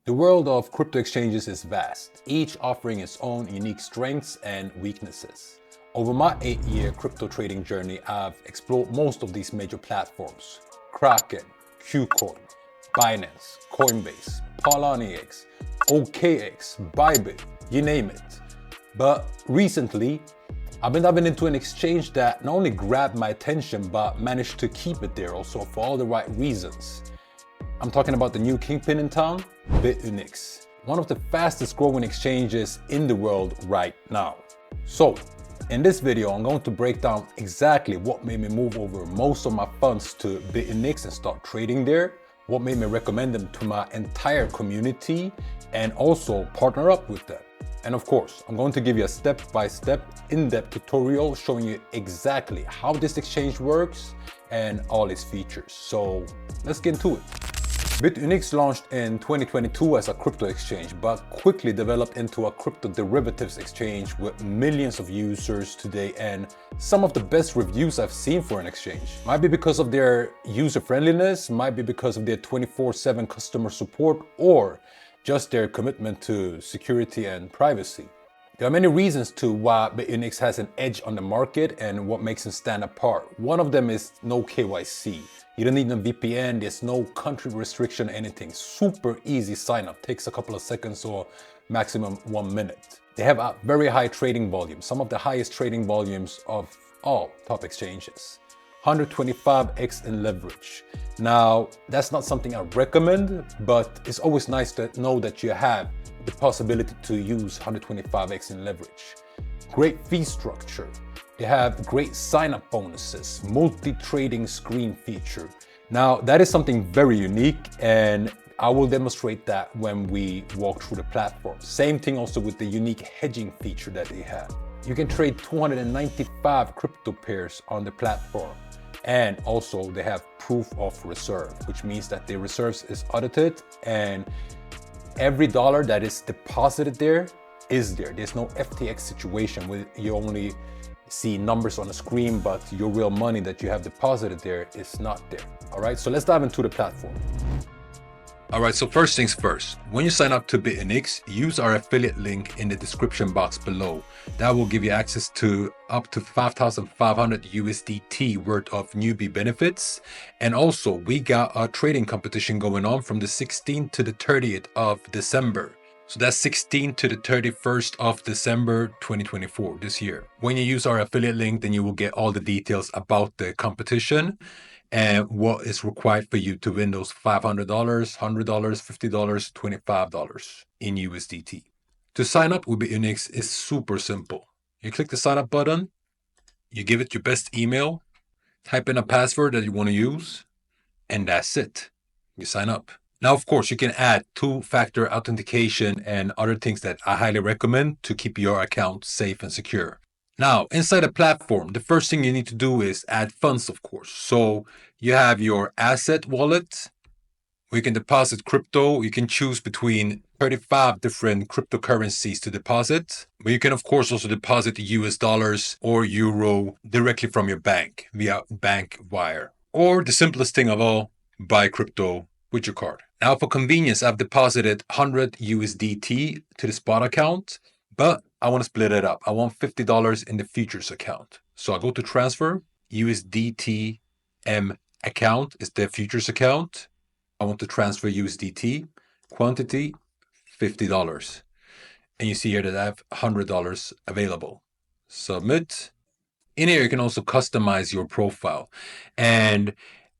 The world of crypto exchanges is vast, each offering its own unique strengths and weaknesses. Over my 8-year crypto trading journey, I've explored most of these major platforms: Kraken, KuCoin, Binance, Coinbase, Polynex, OKX, Bybit, you name it. But recently, I've been diving into an exchange that not only grabbed my attention, but managed to keep it there also for all the right reasons. I'm talking about the new kingpin in town, Bitunix, one of the fastest growing exchanges in the world right now. So, in this video, I'm going to break down exactly what made me move over most of my funds to Bitunix and start trading there, what made me recommend them to my entire community, and also partner up with them. And of course, I'm going to give you a step-by-step, in-depth tutorial showing you exactly how this exchange works and all its features. So let's get into it. Bitunix launched in 2022 as a crypto exchange, but quickly developed into a crypto derivatives exchange with millions of users today and some of the best reviews I've seen for an exchange. Might be because of their user friendliness, might be because of their 24/7 customer support, or just their commitment to security and privacy. There are many reasons to why Bitunix has an edge on the market and what makes them stand apart. One of them is no KYC. You don't need a VPN, there's no country restriction, anything. Super easy sign up, takes a couple of seconds or maximum 1 minute. They have a very high trading volume, some of the highest trading volumes of all top exchanges. 125x in leverage. Now, that's not something I recommend, but it's always nice to know that you have the possibility to use 125x in leverage. Great fee structure. They have great sign-up bonuses, multi-trading screen feature. Now, that is something very unique, and I will demonstrate that when we walk through the platform. Same thing also with the unique hedging feature that they have. You can trade 295 crypto pairs on the platform. And also they have proof of reserve, which means that the reserves is audited and every dollar that is deposited there is there. There's no FTX situation where you only see numbers on the screen, but your real money that you have deposited there is not there. All right, so let's dive into the platform. All right, so first things first, when you sign up to Bitunix, use our affiliate link in the description box below. That will give you access to up to 5,500 USDT worth of newbie benefits. And also, we got a trading competition going on from the 16th to the 30th of December. So that's 16th to the 31st of December 2024, this year. When you use our affiliate link, then you will get all the details about the competition and what is required for you to win those $500, $100, $50, $25 in USDT. To sign up with Bitunix is super simple. You click the sign up button, you give it your best email, type in a password that you want to use, and that's it. You sign up. Now, of course, you can add two-factor authentication and other things that I highly recommend to keep your account safe and secure. Now, inside the platform, the first thing you need to do is add funds, of course. So you have your asset wallet, where you can deposit crypto. You can choose between 35 different cryptocurrencies to deposit. But you can, of course, also deposit US dollars or euro directly from your bank via bank wire. Or the simplest thing of all, buy crypto with your card. Now, for convenience, I've deposited 100 USDT to the spot account, but I want to split it up. I want $50 in the futures account. So I go to transfer, USDTM account is the futures account. I want to transfer USDT, quantity $50. And you see here that I have $100 available. Submit. In here, you can also customize your profile. And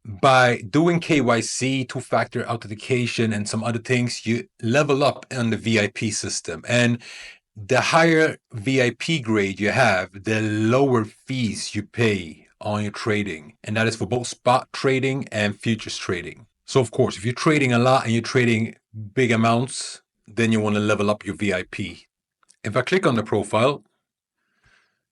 by doing KYC, two-factor authentication, and some other things, you level up on the VIP system. And the higher VIP grade you have, the lower fees you pay on your trading. And that is for both spot trading and futures trading. So of course, if you're trading a lot and you're trading big amounts, then you want to level up your VIP. If I click on the profile,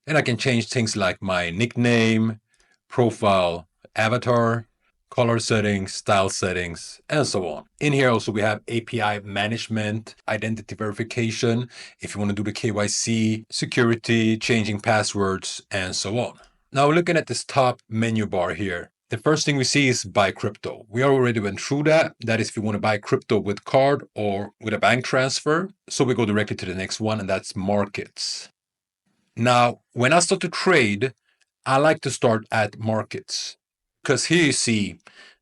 then I can change things like my nickname, profile, avatar, color settings, style settings, and so on. In here also we have API management, identity verification, if you want to do the KYC, security, changing passwords, and so on. Now looking at this top menu bar here, The first thing we see is buy crypto. We already went through that. That is if you want to buy crypto with card or with a bank transfer. So we go directly to the next one, and that's markets. Now, when I start to trade, I like to start at markets because here you see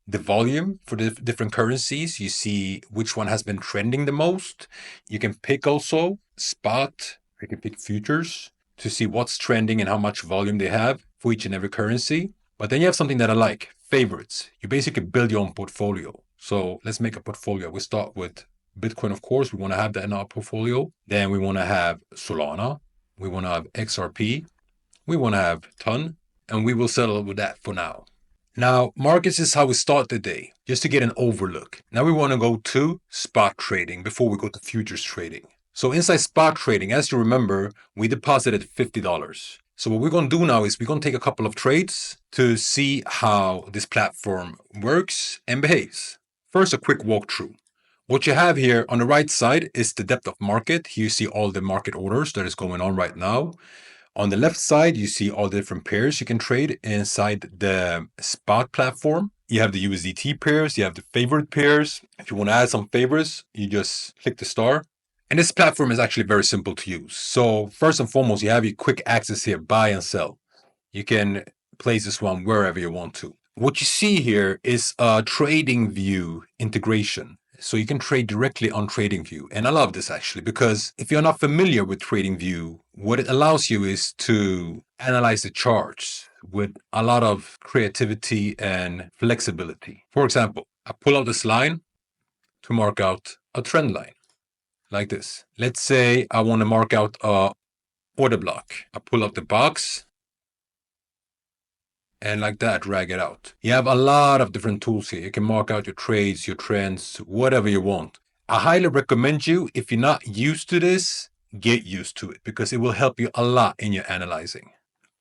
the volume for the different currencies. You see which one has been trending the most. You can pick also spot. You can pick futures to see what's trending and how much volume they have for each and every currency. But then you have something that I like, favorites. You basically build your own portfolio. So let's make a portfolio. We start with Bitcoin, of course. We want to have that in our portfolio. Then we want to have Solana. We want to have XRP. We want to have Ton. And we will settle with that for now. Now, markets is how we start the day, just to get an overlook. Now we want to go to spot trading before we go to futures trading. So inside spot trading, as you remember, we deposited $50. So what we're going to do now is we're going to take a couple of trades to see how this platform works and behaves. First, a quick walkthrough. What you have here on the right side is the depth of market. Here you see all the market orders that is going on right now. On the left side, you see all the different pairs you can trade inside the spot platform. You have the USDT pairs, you have the favorite pairs. If you want to add some favorites, you just click the star. And this platform is actually very simple to use. So first and foremost, you have your quick access here, buy and sell. You can place this one wherever you want to. What you see here is a TradingView integration. So you can trade directly on TradingView. And I love this actually, because if you're not familiar with TradingView, what it allows you is to analyze the charts with a lot of creativity and flexibility. For example, I pull out this line to mark out a trend line like this. Let's say I want to mark out a order block. I pull up the box and like that, drag it out. You have a lot of different tools here. You can mark out your trades, your trends, whatever you want. I highly recommend you, if you're not used to this, get used to it because it will help you a lot in your analyzing.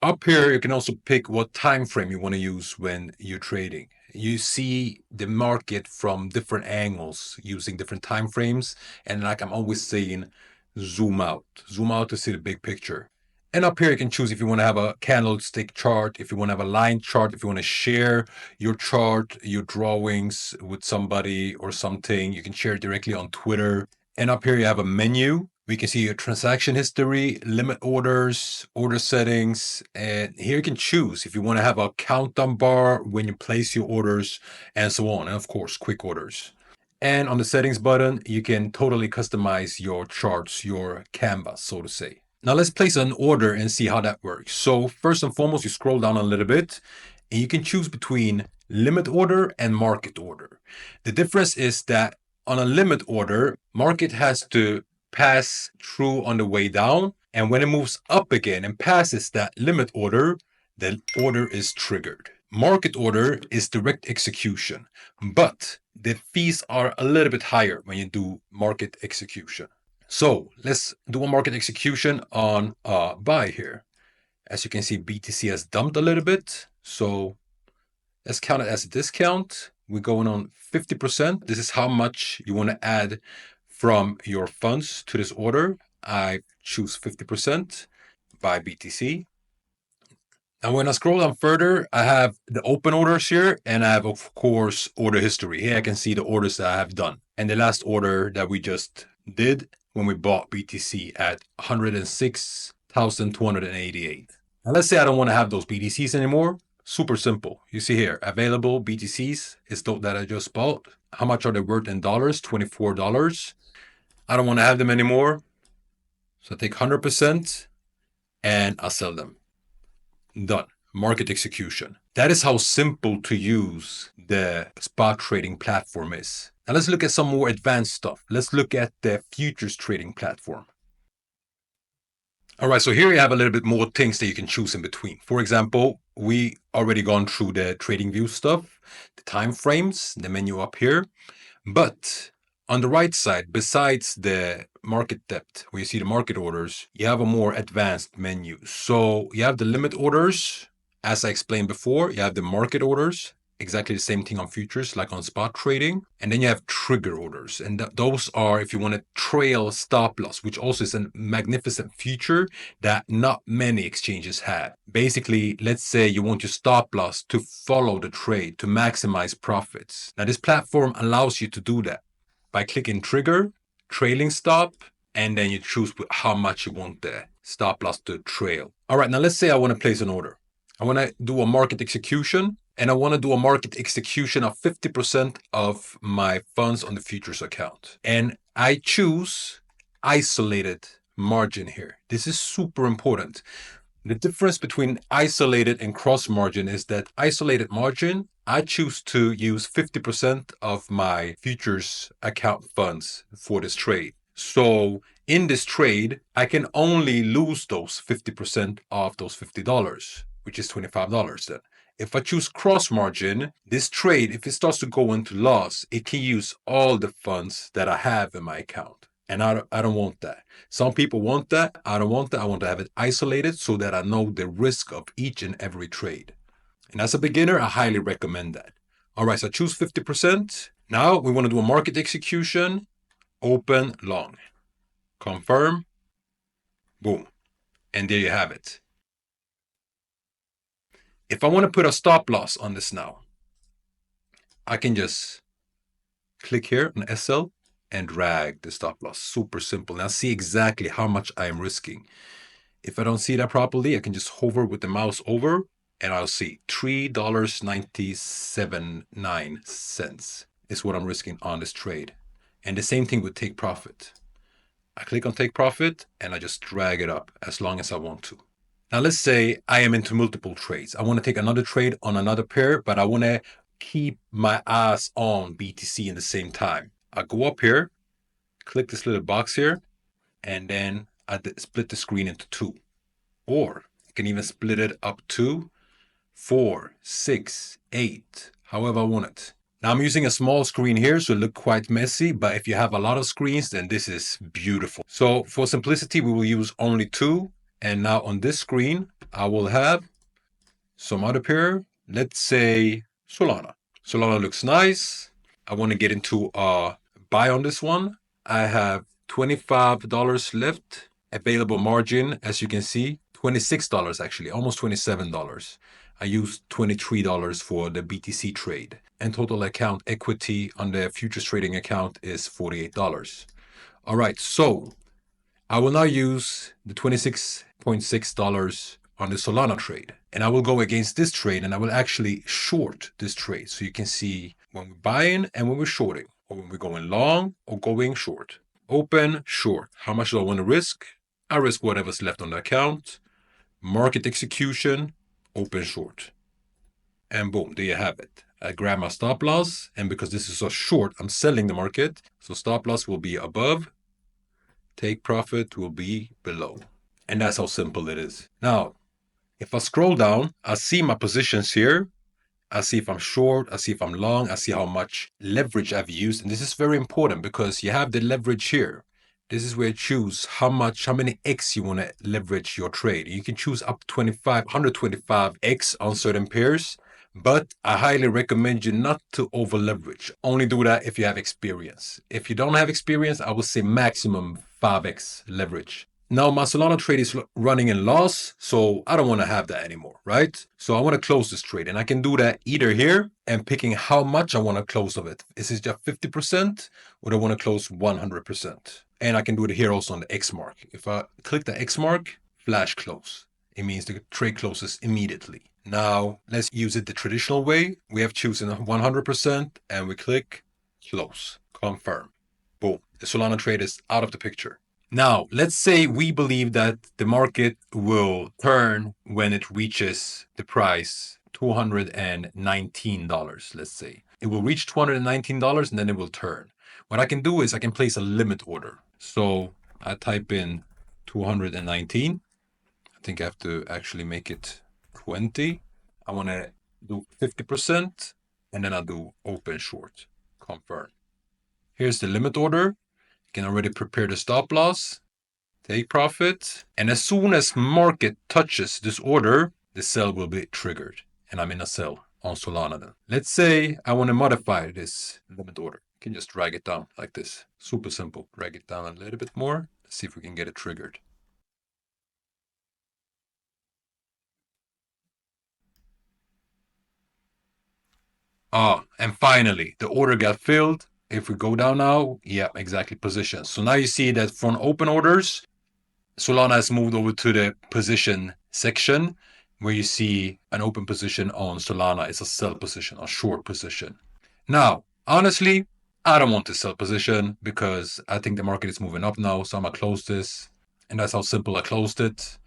Up here, you can also pick what time frame you want to use when you're trading. You see the market from different angles using different time frames. And like I'm always saying, zoom out to see the big picture. And up here, you can choose if you want to have a candlestick chart, if you want to have a line chart, if you want to share your chart, your drawings with somebody or something. You can share it directly on Twitter. And up here, you have a menu. We can see your transaction history, limit orders, order settings. And here you can choose if you want to have a countdown bar when you place your orders and so on. And of course, quick orders. And on the settings button, you can totally customize your charts, your canvas, so to say. Now let's place an order and see how that works. So first and foremost, you scroll down a little bit and you can choose between limit order and market order. The difference is that on a limit order, market has to pass through on the way down. And when it moves up again and passes that limit order, the order is triggered. Market order is direct execution, but the fees are a little bit higher when you do market execution. So let's do a market execution on buy here. As you can see, BTC has dumped a little bit. So let's count it as a discount. We're going on 50%. This is how much you want to add from your funds to this order. I choose 50%, buy BTC. And when I scroll down further, I have the open orders here, and I have, of course, order history. Here I can see the orders that I have done. And the last order that we just did when we bought BTC at 106,288. Now let's say I don't want to have those BTCs anymore. Super simple. You see here, available BTCs is those that I just bought. How much are they worth in dollars? $24. I don't want to have them anymore. So I take 100% and I sell them. Done. Market execution. That is how simple to use the spot trading platform is. Now let's look at some more advanced stuff. Let's look at the futures trading platform. All right, so here you have a little bit more things that you can choose in between. For example, we already gone through the TradingView stuff, the time frames, the menu up here. But on the right side, besides the market depth, where you see the market orders, you have a more advanced menu. So you have the limit orders, as I explained before, you have the market orders, exactly the same thing on futures like on spot trading. And then you have trigger orders. And those are if you want to trail stop loss, which also is a magnificent feature that not many exchanges have. Basically, let's say you want your stop loss to follow the trade to maximize profits. Now, this platform allows you to do that by clicking trigger, trailing stop, and then you choose how much you want the stop loss to trail. All right, now let's say I want to place an order. I want to do a market execution, and I want to do a market execution of 50% of my funds on the futures account. And I choose isolated margin here. This is super important. The difference between isolated and cross margin is that isolated margin, I choose to use 50% of my futures account funds for this trade. So in this trade, I can only lose those 50% of those $50, which is $25 then. If I choose cross margin, this trade, if it starts to go into loss, it can use all the funds that I have in my account. And I don't want that. Some people want that. I don't want that. I want to have it isolated so that I know the risk of each and every trade. And as a beginner, I highly recommend that. All right, so I choose 50%. Now we want to do a market execution. Open long. Confirm. Boom. And there you have it. If I want to put a stop loss on this now, I can just click here on SL and drag the stop loss. Super simple. Now see exactly how much I am risking. If I don't see that properly, I can just hover with the mouse over and I'll see $3.97 is what I'm risking on this trade. And the same thing with take profit. I click on take profit and I just drag it up as long as I want to. Now let's say I am into multiple trades. I want to take another trade on another pair, but I want to keep my eyes on BTC in the same time. I go up here, click this little box here, and then I split the screen into two. Or you can even split it up to 4, 6, 8, however I want it. Now I'm using a small screen here, so it looks quite messy, but if you have a lot of screens, then this is beautiful. So for simplicity, we will use only 2. And now on this screen, I will have some other pair. Let's say Solana. Solana looks nice. I want to get into a buy on this one. I have $25 left. Available margin, as you can see, $26 actually, almost $27. I used $23 for the BTC trade. And total account equity on the futures trading account is $48. All right, so I will now use the $26.6 on the Solana trade. And I will go against this trade and I will actually short this trade. So you can see when we're buying and when we're shorting, or when we're going long or going short. Open, short. How much do I want to risk? I risk whatever's left on the account. Market execution, open short. And boom, there you have it. I grab my stop loss, and because this is so short, I'm selling the market. So stop loss will be above. Take profit will be below. And that's how simple it is. Now, if I scroll down, I see my positions here. I see if I'm short, I see if I'm long, I see how much leverage I've used. And this is very important because you have the leverage here. This is where you choose how many X you want to leverage your trade. You can choose up to 125X on certain pairs. But I highly recommend you not to over leverage. Only do that if you have experience. If you don't have experience, I would say maximum 5x leverage. Now my Solana trade is running in loss, so I don't want to have that anymore, right? So I want to close this trade, and I can do that either here and picking how much I want to close of it. Is it just 50% or do I want to close 100%? And I can do it here also on the X mark. If I click the X mark, flash close. It means the trade closes immediately. Now, let's use it the traditional way. We have chosen 100% and we click close, confirm. Boom, the Solana trade is out of the picture. Now, let's say we believe that the market will turn when it reaches the price $219, let's say. It will reach $219 and then it will turn. What I can do is I can place a limit order. So I type in 219. I think I have to actually make it 20. I want to do 50% and then I'll do open short, confirm. Here's the limit order. You can already prepare the stop loss, take profit. And as soon as market touches this order, the sell will be triggered and I'm in a sell on Solana then. Let's say I want to modify this limit order. You can just drag it down like this. Super simple. Drag it down a little bit more. Let's see if we can get it triggered. And finally, the order got filled. If we go down now, yeah, exactly, position. So now you see that from open orders, Solana has moved over to the position section where you see an open position on Solana. It's a sell position, a short position. Now, honestly, I don't want to sell position because I think the market is moving up now. So I'm going to close this. And that's how simple I closed it.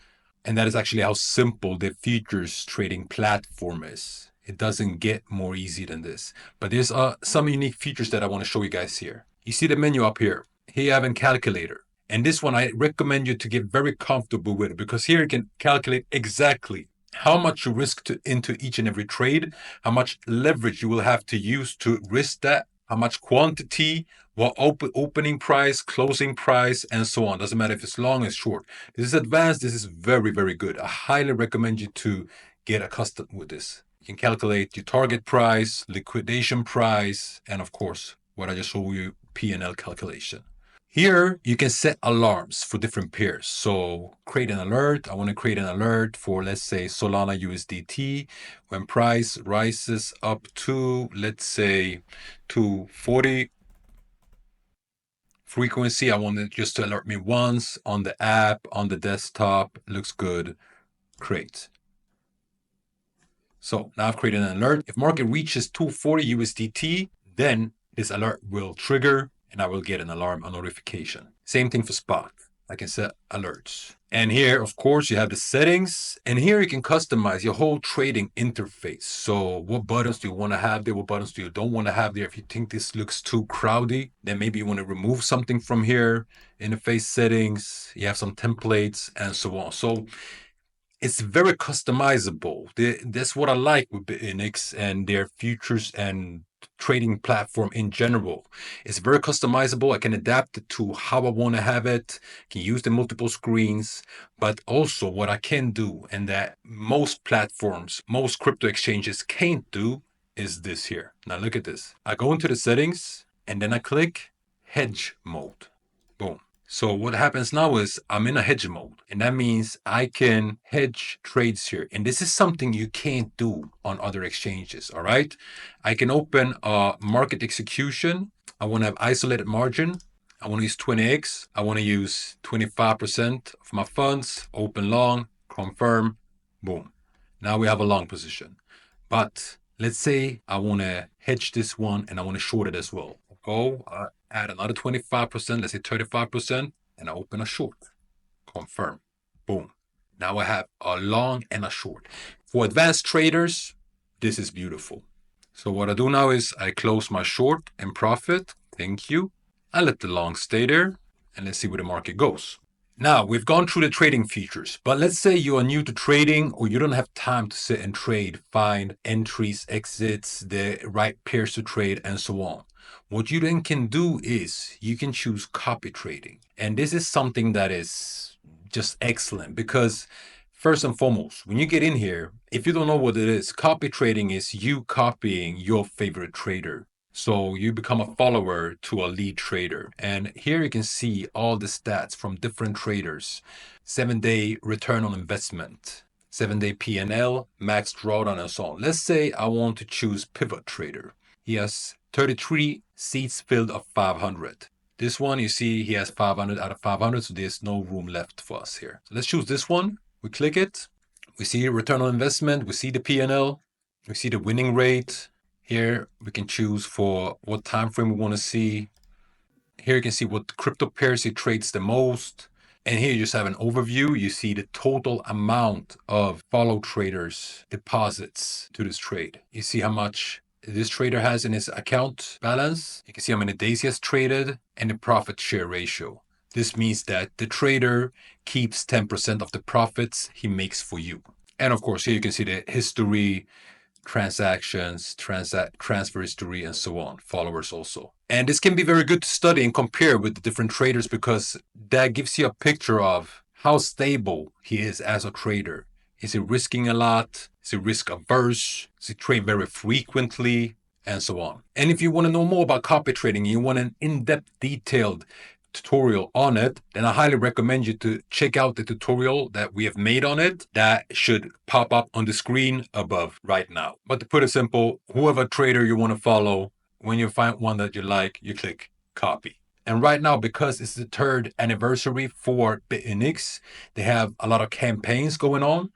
And that is actually how simple the futures trading platform is. It doesn't get more easy than this. But there's some unique features that I want to show you guys here. You see the menu up here. Here you have a calculator. And this one, I recommend you to get very comfortable with it because here you can calculate exactly how much you risk into each and every trade, how much leverage you will have to use to risk that, how much quantity, what opening price, closing price, and so on. Doesn't matter if it's long or short. This is advanced. This is very, very good. I highly recommend you to get accustomed with this. You can calculate your target price, liquidation price, and of course, what I just showed you, P&L calculation. Here, you can set alarms for different pairs. So create an alert. I want to create an alert for, let's say, Solana USDT. When price rises up to, let's say, 240 frequency, I want it just to alert me once on the app, on the desktop. Looks good. Create. So now I've created an alert. If market reaches 240 USDT, then this alert will trigger and I will get an alarm, a notification. Same thing for spot. I can set alerts. And here, of course, you have the settings. And here you can customize your whole trading interface. So what buttons do you want to have there? What buttons do you don't want to have there? If you think this looks too crowded, then maybe you want to remove something from here. Interface settings, you have some templates and so on. So it's very customizable. That's what I like with Bitunix and their futures and trading platform in general. It's very customizable. I can adapt it to how I want to have it. Can use the multiple screens, but also what I can do and that most platforms, most crypto exchanges can't do is this here. Now look at this. I go into the settings and then I click hedge mode. Boom. So what happens now is I'm in a hedge mode, and that means I can hedge trades here. And this is something you can't do on other exchanges, all right? I can open a market execution. I want to have isolated margin. I want to use 20x. I want to use 25% of my funds, open long, confirm, boom. Now we have a long position. But let's say I want to hedge this one and I want to short it as well. Go add another 25%, let's say 35%, and I open a short. Confirm. Boom. Now I have a long and a short. For advanced traders, this is beautiful. So what I do now is I close my short and profit. Thank you. I let the long stay there, and let's see where the market goes. Now, we've gone through the trading features, but let's say you are new to trading or you don't have time to sit and trade, find entries, exits, the right pairs to trade, and so on. What you then can do is you can choose copy trading. And this is something that is just excellent because first and foremost, when you get in here, if you don't know what it is, copy trading is you copying your favorite trader. So you become a follower to a lead trader. And here you can see all the stats from different traders. 7-day return on investment, 7-day P&L, max drawdown, and so on. Let's say I want to choose pivot trader. He has 33 seats filled of 500. This one, you see, he has 500 out of 500, so there's no room left for us here. So let's choose this one. We click it. We see return on investment. We see the P&L. We see the winning rate. Here we can choose for what time frame we want to see. Here you can see what crypto pairs he trades the most. And here you just have an overview. You see the total amount of follow traders deposits to this trade. You see how much this trader has in his account balance. You can see how many days he has traded and the profit share ratio. This means that the trader keeps 10% of the profits he makes for you. And of course, here you can see the history, transactions, transfer history, and so on, followers also. And this can be very good to study and compare with the different traders because that gives you a picture of how stable he is as a trader. Is he risking a lot? Is is it risk averse, does it trade very frequently, and so on. And if you want to know more about copy trading, you want an in-depth, detailed tutorial on it, then I highly recommend you to check out the tutorial that we have made on it. That should pop up on the screen above right now. But to put it simple, whoever trader you want to follow, when you find one that you like, you click copy. And right now, because it's the 3rd anniversary for Bitunix, they have a lot of campaigns going on.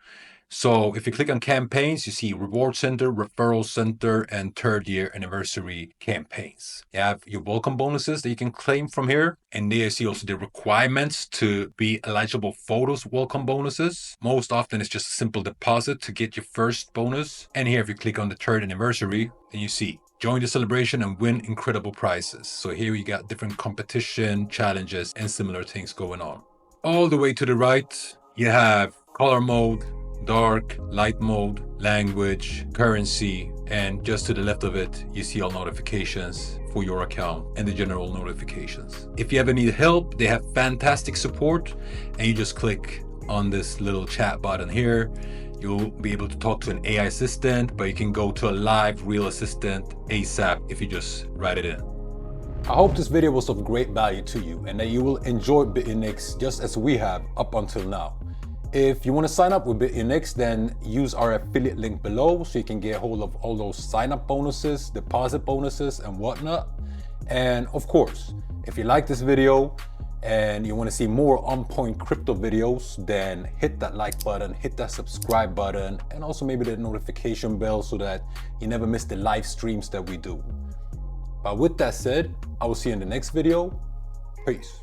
So if you click on campaigns, you see Reward Center, Referral Center, and 3rd year anniversary campaigns. You have your welcome bonuses that you can claim from here. And there you see also the requirements to be eligible for those welcome bonuses. Most often it's just a simple deposit to get your first bonus. And here, if you click on the 3rd anniversary, then you see join the celebration and win incredible prizes. So here you got different competition, challenges, and similar things going on. All the way to the right, you have color mode, dark, light mode, language, currency, and just to the left of it, you see all notifications for your account and the general notifications. If you ever need help, they have fantastic support, and you just click on this little chat button here. You'll be able to talk to an AI assistant, but you can go to a live real assistant ASAP if you just write it in. I hope this video was of great value to you and that you will enjoy Bitunix just as we have up until now. If you want to sign up with Bitunix, then use our affiliate link below so you can get hold of all those sign-up bonuses, deposit bonuses, and whatnot. And of course, if you like this video and you want to see more on-point crypto videos, then hit that like button, hit that subscribe button, and also maybe the notification bell so that you never miss the live streams that we do. But with that said, I will see you in the next video. Peace.